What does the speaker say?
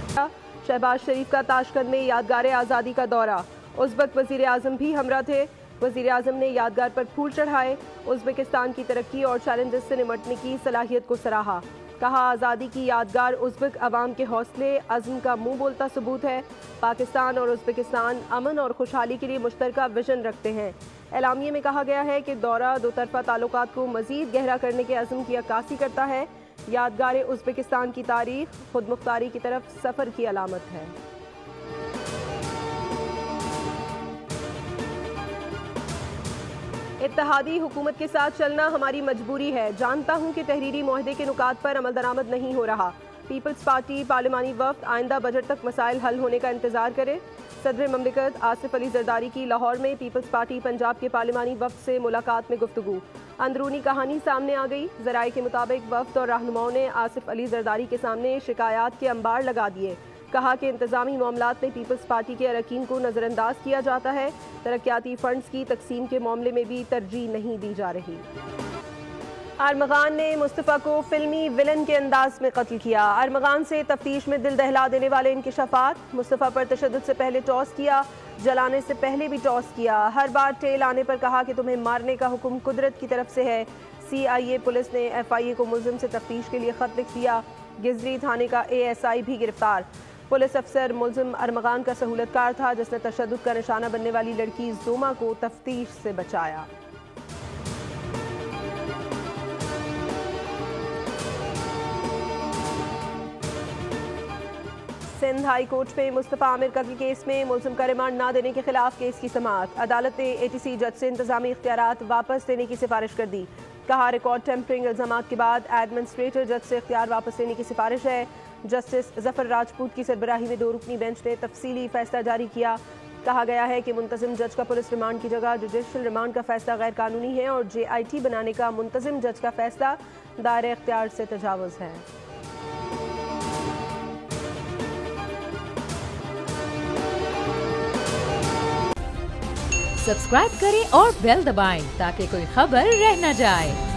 शहबाज शरीफ का ताशकंद में यादगार आज़ादी का दौरा, उज़्बेक वज़ीर आज़म भी हमरा थे। वज़ीर आज़म ने यादगार पर फूल चढ़ाए, उज़्बेकिस्तान की तरक्की और चैलेंजेस से निपटने की सलाहियत को सराहा। कहा, आज़ादी की यादगार उज़्बेक अवाम के हौसले अज़्म का मुंह बोलता सबूत है। पाकिस्तान और उज़्बेकिस्तान अमन और खुशहाली के लिए मुश्तरका विजन रखते हैं। एलामिये में कहा गया है कि दौरा दो तरफ़ा ताल्लुकात को मज़ीद गहरा करने के अज़्म की अक्कासी करता है। यादगार उज़्बेकिस्तान की तारीख खुद मुख्तारी की तरफ सफ़र की अलामत है। इत्तेहादी हुकूमत के साथ चलना हमारी मजबूरी है। जानता हूँ कि तहरीरी मुआहदे के नुकात पर अमल दरामद नहीं हो रहा। पीपल्स पार्टी पार्लिमानी वफ्द आइंदा बजट तक मसाइल हल होने का इंतजार करे। सदर ममलिकत आसिफ अली जरदारी की लाहौर में पीपल्स पार्टी पंजाब के पार्लिमानी वफ्द से मुलाकात में गुफ्तगू। अंदरूनी कहानी सामने आ गई। ज़राए के मुताबिक वफ्द और रहनुमाओं ने आसिफ अली जरदारी के सामने शिकायत के अंबार लगा दिए। कहा कि इंतजामी मामलात में पीपल्स पार्टी के अरकान को नज़रअंदाज किया जाता है। तरक्याती फंड्स की तकसीम के मामले में भी तरजीह नहीं दी जा रही। अरमगान ने मुस्तफ़ा को फिल्मी विलन के अंदाज में कत्ल किया। अरमगान से तफ्तीश में दिल दहला देने वाले इंकिशाफात। मुस्तफ़ा पर तशद्दुद से पहले टॉस किया, जलाने से पहले भी टॉस किया। हर बार टेल आने पर कहा कि तुम्हें मारने का हुक्म कुदरत की तरफ से है। CIA पुलिस ने FIA को मुल्ज़िम से तफ्तीश के लिए खत लिख दिया। गिजरी थाने का ASI भी गिरफ्तार। पुलिस अफसर मुल्ज़िम अरमगान का सहूलतकार था, जिसने तशद्दुद का निशाना बनने वाली लड़की जोमा को तफ्तीश से बचाया। सिंध हाई कोर्ट में मुस्तफ़ा आमिर कत्ल केस में मुल्ज़िम का रिमांड न देने के खिलाफ केस की समाअत। अदालत ने ATC जज से इंतजामी इख्तियारात वापस लेने की सिफारिश कर दी। कहा, रिकॉर्ड टेम्परिंग इल्ज़ामात के बाद एडमिनिस्ट्रेटर जज से इख्तियार वापस लेने की सिफारिश है। जस्टिस जफर राजपूत की सरबराही में 2 रुकनी बेंच ने तफसीली फैसला जारी किया। कहा गया है कि मुंतजिम जज का पुलिस रिमांड की जगह जुडिशल रिमांड का फैसला गैर कानूनी है और JIT बनाने का मुंतजिम जज का फैसला दायरे इख्तियार से तजावुज़ है। सब्सक्राइब करें और बेल दबाएं ताकि कोई खबर रह न जाए।